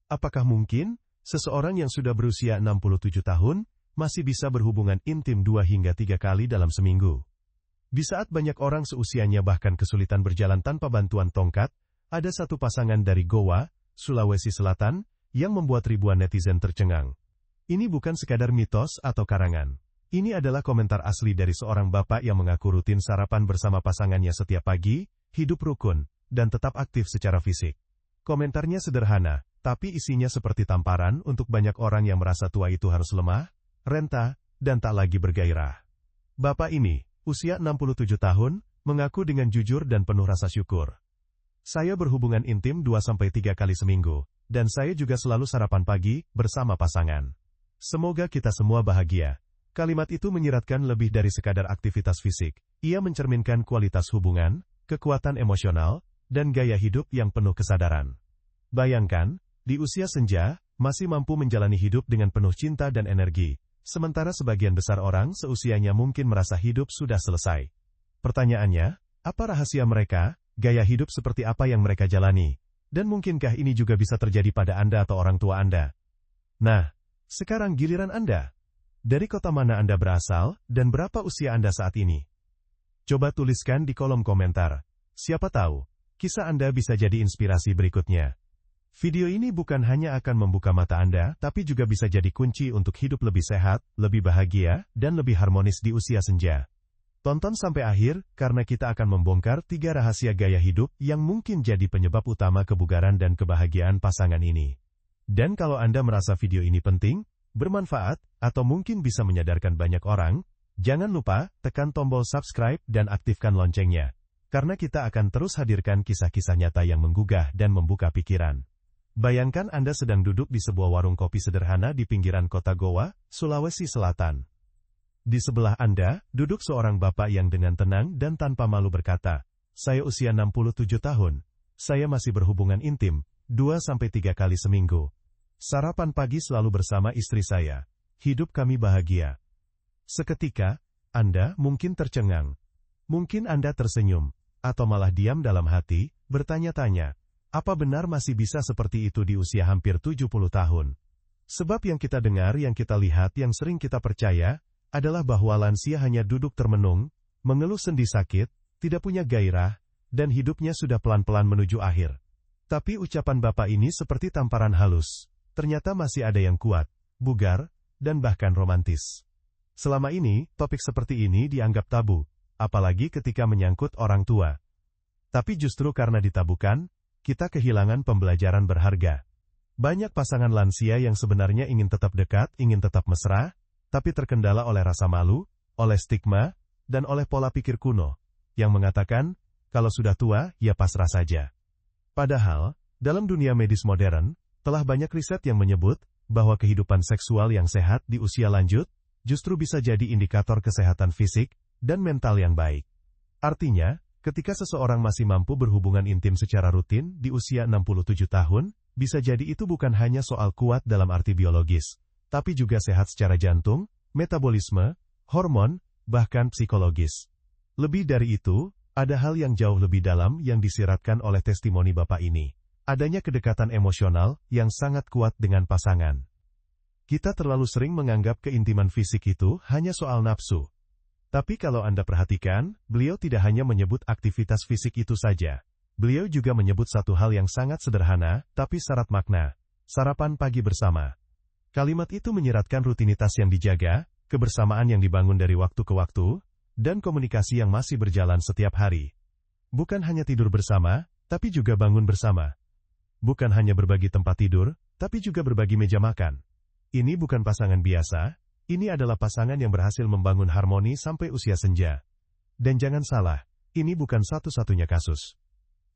Apakah mungkin, seseorang yang sudah berusia 67 tahun, masih bisa berhubungan intim 2 hingga 3 kali dalam seminggu? Di saat banyak orang seusianya bahkan kesulitan berjalan tanpa bantuan tongkat, ada satu pasangan dari Goa, Sulawesi Selatan, yang membuat ribuan netizen tercengang. Ini bukan sekadar mitos atau karangan. Ini adalah komentar asli dari seorang bapak yang mengaku rutin sarapan bersama pasangannya setiap pagi, hidup rukun, dan tetap aktif secara fisik. Komentarnya sederhana, tapi isinya seperti tamparan untuk banyak orang yang merasa tua itu harus lemah, renta, dan tak lagi bergairah. Bapak ini, usia 67 tahun, mengaku dengan jujur dan penuh rasa syukur. Saya berhubungan intim 2-3 kali seminggu, dan saya juga selalu sarapan pagi bersama pasangan. Semoga kita semua bahagia. Kalimat itu menyiratkan lebih dari sekadar aktivitas fisik. Ia mencerminkan kualitas hubungan, kekuatan emosional, dan gaya hidup yang penuh kesadaran. Bayangkan, di usia senja, masih mampu menjalani hidup dengan penuh cinta dan energi, sementara sebagian besar orang seusianya mungkin merasa hidup sudah selesai. Pertanyaannya, apa rahasia mereka, gaya hidup seperti apa yang mereka jalani, dan mungkinkah ini juga bisa terjadi pada Anda atau orang tua Anda? Nah, sekarang giliran Anda. Dari kota mana Anda berasal, dan berapa usia Anda saat ini? Coba tuliskan di kolom komentar. Siapa tahu, kisah Anda bisa jadi inspirasi berikutnya. Video ini bukan hanya akan membuka mata Anda, tapi juga bisa jadi kunci untuk hidup lebih sehat, lebih bahagia, dan lebih harmonis di usia senja. Tonton sampai akhir, karena kita akan membongkar 3 rahasia gaya hidup yang mungkin jadi penyebab utama kebugaran dan kebahagiaan pasangan ini. Dan kalau Anda merasa video ini penting, bermanfaat, atau mungkin bisa menyadarkan banyak orang, jangan lupa tekan tombol subscribe dan aktifkan loncengnya. Karena kita akan terus hadirkan kisah-kisah nyata yang menggugah dan membuka pikiran. Bayangkan Anda sedang duduk di sebuah warung kopi sederhana di pinggiran kota Goa, Sulawesi Selatan. Di sebelah Anda, duduk seorang bapak yang dengan tenang dan tanpa malu berkata, "Saya usia 67 tahun. Saya masih berhubungan intim, 2-3 kali seminggu. Sarapan pagi selalu bersama istri saya. Hidup kami bahagia." Seketika, Anda mungkin tercengang. Mungkin Anda tersenyum, atau malah diam dalam hati, bertanya-tanya, apa benar masih bisa seperti itu di usia hampir 70 tahun? Sebab yang kita dengar, yang kita lihat, yang sering kita percaya, adalah bahwa lansia hanya duduk termenung, mengeluh sendi sakit, tidak punya gairah, dan hidupnya sudah pelan-pelan menuju akhir. Tapi ucapan bapak ini seperti tamparan halus. Ternyata masih ada yang kuat, bugar, dan bahkan romantis. Selama ini, topik seperti ini dianggap tabu, apalagi ketika menyangkut orang tua. Tapi justru karena ditabukan, kita kehilangan pembelajaran berharga. Banyak pasangan lansia yang sebenarnya ingin tetap dekat, ingin tetap mesra, tapi terkendala oleh rasa malu, oleh stigma, dan oleh pola pikir kuno, yang mengatakan, kalau sudah tua, ya pasrah saja. Padahal, dalam dunia medis modern, telah banyak riset yang menyebut, bahwa kehidupan seksual yang sehat di usia lanjut, justru bisa jadi indikator kesehatan fisik, dan mental yang baik. Artinya, ketika seseorang masih mampu berhubungan intim secara rutin di usia 67 tahun, bisa jadi itu bukan hanya soal kuat dalam arti biologis, tapi juga sehat secara jantung, metabolisme, hormon, bahkan psikologis. Lebih dari itu, ada hal yang jauh lebih dalam yang disiratkan oleh testimoni bapak ini. Adanya kedekatan emosional yang sangat kuat dengan pasangan. Kita terlalu sering menganggap keintiman fisik itu hanya soal nafsu. Tapi kalau Anda perhatikan, beliau tidak hanya menyebut aktivitas fisik itu saja. Beliau juga menyebut satu hal yang sangat sederhana, tapi syarat makna. Sarapan pagi bersama. Kalimat itu menyiratkan rutinitas yang dijaga, kebersamaan yang dibangun dari waktu ke waktu, dan komunikasi yang masih berjalan setiap hari. Bukan hanya tidur bersama, tapi juga bangun bersama. Bukan hanya berbagi tempat tidur, tapi juga berbagi meja makan. Ini bukan pasangan biasa, ini adalah pasangan yang berhasil membangun harmoni sampai usia senja. Dan jangan salah, ini bukan satu-satunya kasus.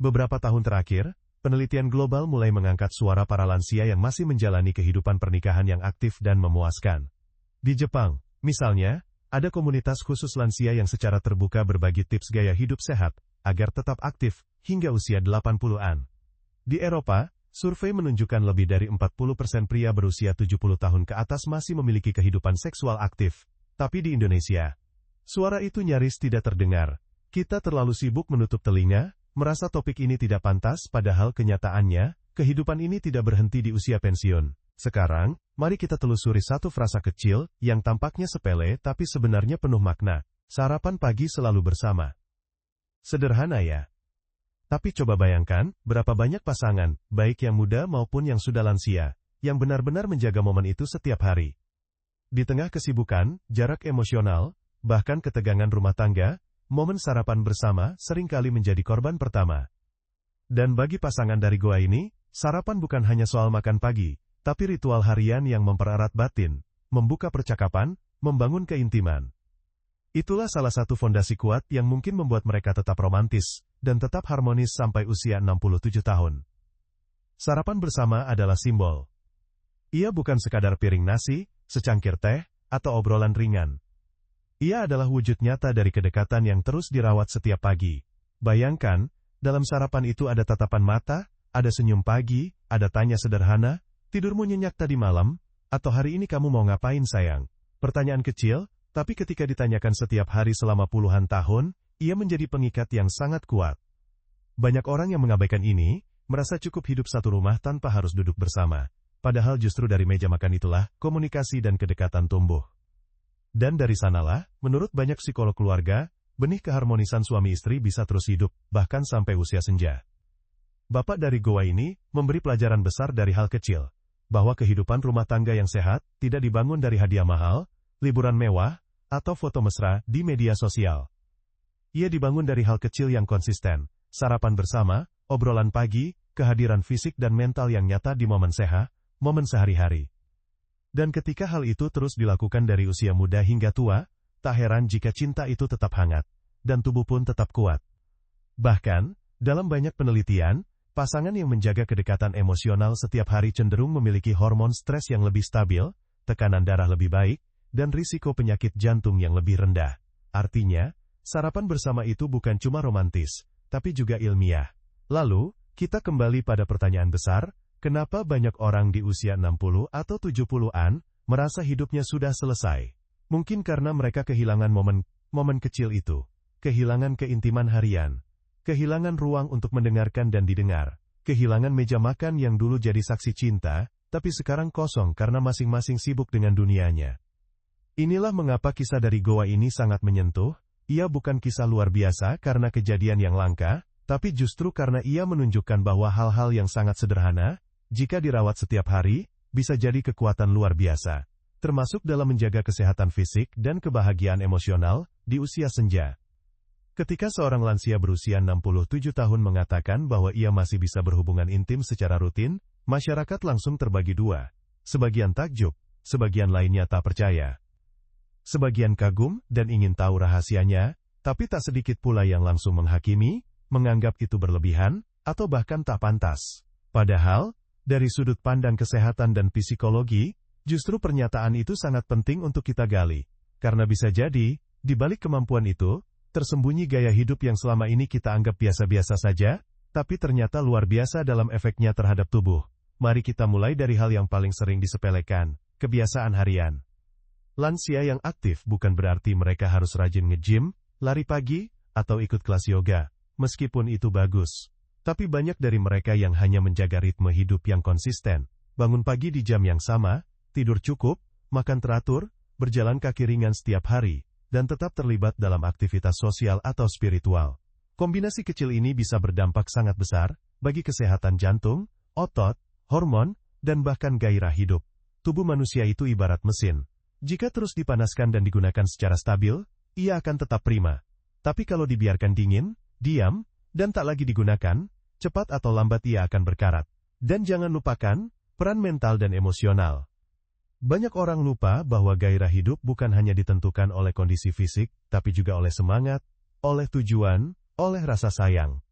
Beberapa tahun terakhir, penelitian global mulai mengangkat suara para lansia yang masih menjalani kehidupan pernikahan yang aktif dan memuaskan. Di Jepang, misalnya, ada komunitas khusus lansia yang secara terbuka berbagi tips gaya hidup sehat, agar tetap aktif, hingga usia 80-an. Di Eropa, survei menunjukkan lebih dari 40% pria berusia 70 tahun ke atas masih memiliki kehidupan seksual aktif. Tapi di Indonesia, suara itu nyaris tidak terdengar. Kita terlalu sibuk menutup telinga, merasa topik ini tidak pantas, padahal kenyataannya, kehidupan ini tidak berhenti di usia pensiun. Sekarang, mari kita telusuri satu frasa kecil yang tampaknya sepele tapi sebenarnya penuh makna. Sarapan pagi selalu bersama. Sederhana ya? Tapi coba bayangkan, berapa banyak pasangan, baik yang muda maupun yang sudah lansia, yang benar-benar menjaga momen itu setiap hari. Di tengah kesibukan, jarak emosional, bahkan ketegangan rumah tangga, momen sarapan bersama seringkali menjadi korban pertama. Dan bagi pasangan dari goa ini, sarapan bukan hanya soal makan pagi, tapi ritual harian yang mempererat batin, membuka percakapan, membangun keintiman. Itulah salah satu fondasi kuat yang mungkin membuat mereka tetap romantis, dan tetap harmonis sampai usia 67 tahun. Sarapan bersama adalah simbol. Ia bukan sekadar piring nasi, secangkir teh, atau obrolan ringan. Ia adalah wujud nyata dari kedekatan yang terus dirawat setiap pagi. Bayangkan, dalam sarapan itu ada tatapan mata, ada senyum pagi, ada tanya sederhana, tidurmu nyenyak tadi malam, atau hari ini kamu mau ngapain sayang? Pertanyaan kecil, tapi ketika ditanyakan setiap hari selama puluhan tahun, ia menjadi pengikat yang sangat kuat. Banyak orang yang mengabaikan ini, merasa cukup hidup satu rumah tanpa harus duduk bersama. Padahal justru dari meja makan itulah, komunikasi dan kedekatan tumbuh. Dan dari sanalah, menurut banyak psikolog keluarga, benih keharmonisan suami istri bisa terus hidup, bahkan sampai usia senja. Bapak dari goa ini, memberi pelajaran besar dari hal kecil, bahwa kehidupan rumah tangga yang sehat, tidak dibangun dari hadiah mahal, liburan mewah, atau foto mesra di media sosial. Ia dibangun dari hal kecil yang konsisten, sarapan bersama, obrolan pagi, kehadiran fisik dan mental yang nyata di momen sehat, momen sehari-hari. Dan ketika hal itu terus dilakukan dari usia muda hingga tua, tak heran jika cinta itu tetap hangat, dan tubuh pun tetap kuat. Bahkan, dalam banyak penelitian, pasangan yang menjaga kedekatan emosional setiap hari cenderung memiliki hormon stres yang lebih stabil, tekanan darah lebih baik, dan risiko penyakit jantung yang lebih rendah. Artinya, sarapan bersama itu bukan cuma romantis, tapi juga ilmiah. Lalu, kita kembali pada pertanyaan besar, kenapa banyak orang di usia 60 atau 70-an, merasa hidupnya sudah selesai? Mungkin karena mereka kehilangan momen kecil itu, kehilangan keintiman harian, kehilangan ruang untuk mendengarkan dan didengar, kehilangan meja makan yang dulu jadi saksi cinta, tapi sekarang kosong karena masing-masing sibuk dengan dunianya. Inilah mengapa kisah dari goa ini sangat menyentuh. Ia bukan kisah luar biasa karena kejadian yang langka, tapi justru karena ia menunjukkan bahwa hal-hal yang sangat sederhana, jika dirawat setiap hari, bisa jadi kekuatan luar biasa, termasuk dalam menjaga kesehatan fisik dan kebahagiaan emosional di usia senja. Ketika seorang lansia berusia 67 tahun mengatakan bahwa ia masih bisa berhubungan intim secara rutin, masyarakat langsung terbagi dua. Sebagian takjub, sebagian lainnya tak percaya. Sebagian kagum dan ingin tahu rahasianya, tapi tak sedikit pula yang langsung menghakimi, menganggap itu berlebihan, atau bahkan tak pantas. Padahal, dari sudut pandang kesehatan dan psikologi, justru pernyataan itu sangat penting untuk kita gali. Karena bisa jadi, di balik kemampuan itu, tersembunyi gaya hidup yang selama ini kita anggap biasa-biasa saja, tapi ternyata luar biasa dalam efeknya terhadap tubuh. Mari kita mulai dari hal yang paling sering disepelekan, kebiasaan harian. Lansia yang aktif bukan berarti mereka harus rajin nge-gym, lari pagi, atau ikut kelas yoga, meskipun itu bagus. Tapi banyak dari mereka yang hanya menjaga ritme hidup yang konsisten, bangun pagi di jam yang sama, tidur cukup, makan teratur, berjalan kaki ringan setiap hari, dan tetap terlibat dalam aktivitas sosial atau spiritual. Kombinasi kecil ini bisa berdampak sangat besar, bagi kesehatan jantung, otot, hormon, dan bahkan gairah hidup. Tubuh manusia itu ibarat mesin. Jika terus dipanaskan dan digunakan secara stabil, ia akan tetap prima. Tapi kalau dibiarkan dingin, diam, dan tak lagi digunakan, cepat atau lambat ia akan berkarat. Dan jangan lupakan, peran mental dan emosional. Banyak orang lupa bahwa gairah hidup bukan hanya ditentukan oleh kondisi fisik, tapi juga oleh semangat, oleh tujuan, oleh rasa sayang.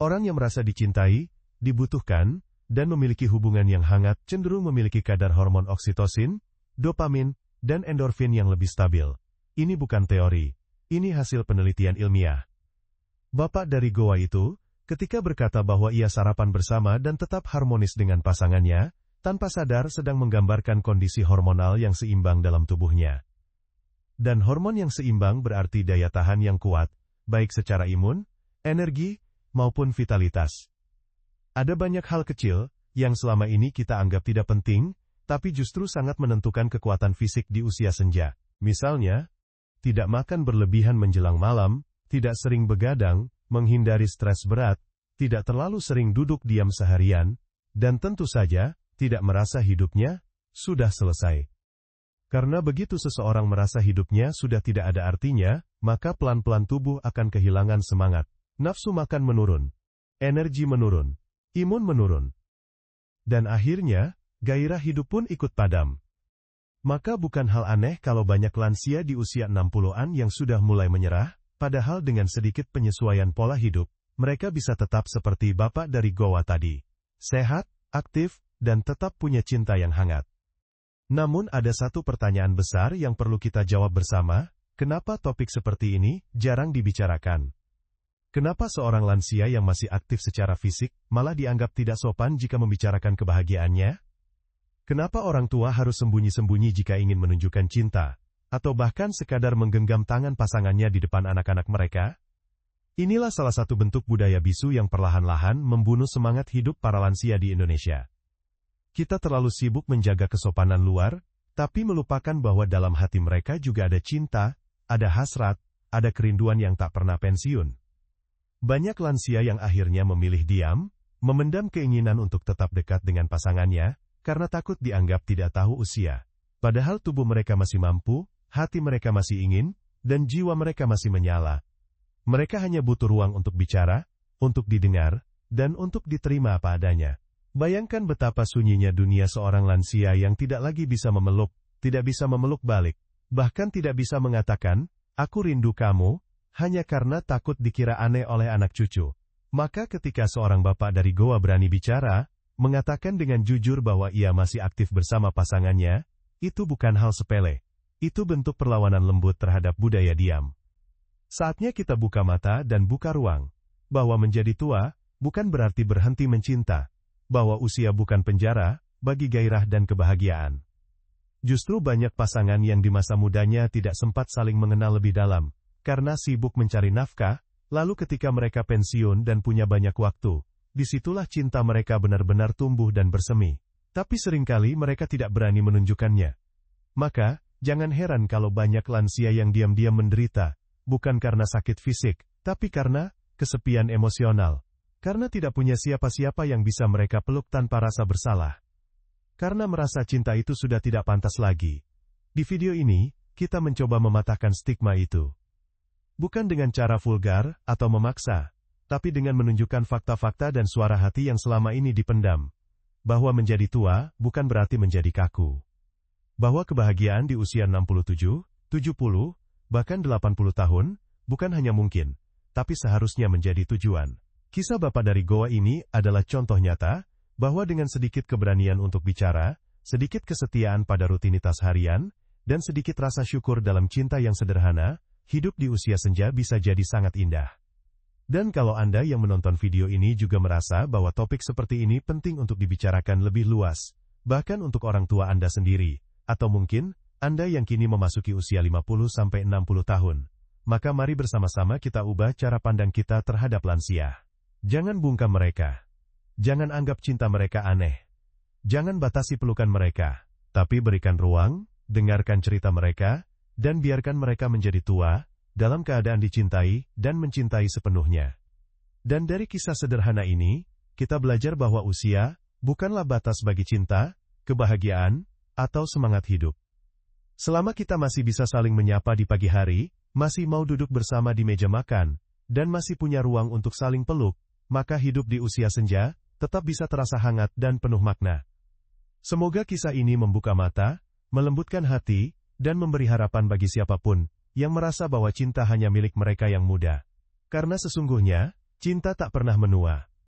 Orang yang merasa dicintai, dibutuhkan, dan memiliki hubungan yang hangat cenderung memiliki kadar hormon oksitosin, dopamin, dan endorfin yang lebih stabil. Ini bukan teori, ini hasil penelitian ilmiah. Bapak dari goa itu, ketika berkata bahwa ia sarapan bersama dan tetap harmonis dengan pasangannya, tanpa sadar sedang menggambarkan kondisi hormonal yang seimbang dalam tubuhnya. Dan hormon yang seimbang berarti daya tahan yang kuat, baik secara imun, energi, maupun vitalitas. Ada banyak hal kecil yang selama ini kita anggap tidak penting, tapi justru sangat menentukan kekuatan fisik di usia senja. Misalnya, tidak makan berlebihan menjelang malam, tidak sering begadang, menghindari stres berat, tidak terlalu sering duduk diam seharian, dan tentu saja, tidak merasa hidupnya sudah selesai. Karena begitu seseorang merasa hidupnya sudah tidak ada artinya, maka pelan-pelan tubuh akan kehilangan semangat. Nafsu makan menurun, energi menurun, imun menurun. Dan akhirnya, gairah hidup pun ikut padam. Maka bukan hal aneh kalau banyak lansia di usia 60-an yang sudah mulai menyerah, padahal dengan sedikit penyesuaian pola hidup, mereka bisa tetap seperti bapak dari goa tadi. Sehat, aktif, dan tetap punya cinta yang hangat. Namun ada satu pertanyaan besar yang perlu kita jawab bersama, kenapa topik seperti ini jarang dibicarakan? Kenapa seorang lansia yang masih aktif secara fisik, malah dianggap tidak sopan jika membicarakan kebahagiaannya? Kenapa orang tua harus sembunyi-sembunyi jika ingin menunjukkan cinta, atau bahkan sekadar menggenggam tangan pasangannya di depan anak-anak mereka? Inilah salah satu bentuk budaya bisu yang perlahan-lahan membunuh semangat hidup para lansia di Indonesia. Kita terlalu sibuk menjaga kesopanan luar, tapi melupakan bahwa dalam hati mereka juga ada cinta, ada hasrat, ada kerinduan yang tak pernah pensiun. Banyak lansia yang akhirnya memilih diam, memendam keinginan untuk tetap dekat dengan pasangannya, karena takut dianggap tidak tahu usia. Padahal tubuh mereka masih mampu, hati mereka masih ingin, dan jiwa mereka masih menyala. Mereka hanya butuh ruang untuk bicara, untuk didengar, dan untuk diterima apa adanya. Bayangkan betapa sunyinya dunia seorang lansia yang tidak lagi bisa memeluk, tidak bisa memeluk balik, bahkan tidak bisa mengatakan, "Aku rindu kamu," hanya karena takut dikira aneh oleh anak cucu. Maka ketika seorang bapak dari goa berani bicara, mengatakan dengan jujur bahwa ia masih aktif bersama pasangannya, itu bukan hal sepele. Itu bentuk perlawanan lembut terhadap budaya diam. Saatnya kita buka mata dan buka ruang, bahwa menjadi tua, bukan berarti berhenti mencinta. Bahwa usia bukan penjara, bagi gairah dan kebahagiaan. Justru banyak pasangan yang di masa mudanya tidak sempat saling mengenal lebih dalam, karena sibuk mencari nafkah, lalu ketika mereka pensiun dan punya banyak waktu, disitulah cinta mereka benar-benar tumbuh dan bersemi. Tapi seringkali mereka tidak berani menunjukkannya. Maka, jangan heran kalau banyak lansia yang diam-diam menderita, bukan karena sakit fisik, tapi karena kesepian emosional. Karena tidak punya siapa-siapa yang bisa mereka peluk tanpa rasa bersalah. Karena merasa cinta itu sudah tidak pantas lagi. Di video ini, kita mencoba mematahkan stigma itu. Bukan dengan cara vulgar atau memaksa, tapi dengan menunjukkan fakta-fakta dan suara hati yang selama ini dipendam. Bahwa menjadi tua, bukan berarti menjadi kaku. Bahwa kebahagiaan di usia 67, 70, bahkan 80 tahun, bukan hanya mungkin, tapi seharusnya menjadi tujuan. Kisah bapak dari goa ini adalah contoh nyata, bahwa dengan sedikit keberanian untuk bicara, sedikit kesetiaan pada rutinitas harian, dan sedikit rasa syukur dalam cinta yang sederhana, hidup di usia senja bisa jadi sangat indah. Dan kalau Anda yang menonton video ini juga merasa bahwa topik seperti ini penting untuk dibicarakan lebih luas, bahkan untuk orang tua Anda sendiri, atau mungkin, Anda yang kini memasuki usia 50-60 tahun, maka mari bersama-sama kita ubah cara pandang kita terhadap lansia. Jangan bungkam mereka. Jangan anggap cinta mereka aneh. Jangan batasi pelukan mereka. Tapi berikan ruang, dengarkan cerita mereka, dan biarkan mereka menjadi tua, dalam keadaan dicintai, dan mencintai sepenuhnya. Dan dari kisah sederhana ini, kita belajar bahwa usia, bukanlah batas bagi cinta, kebahagiaan, atau semangat hidup. Selama kita masih bisa saling menyapa di pagi hari, masih mau duduk bersama di meja makan, dan masih punya ruang untuk saling peluk, maka hidup di usia senja, tetap bisa terasa hangat dan penuh makna. Semoga kisah ini membuka mata, melembutkan hati, dan memberi harapan bagi siapapun, yang merasa bahwa cinta hanya milik mereka yang muda. Karena sesungguhnya, cinta tak pernah menua.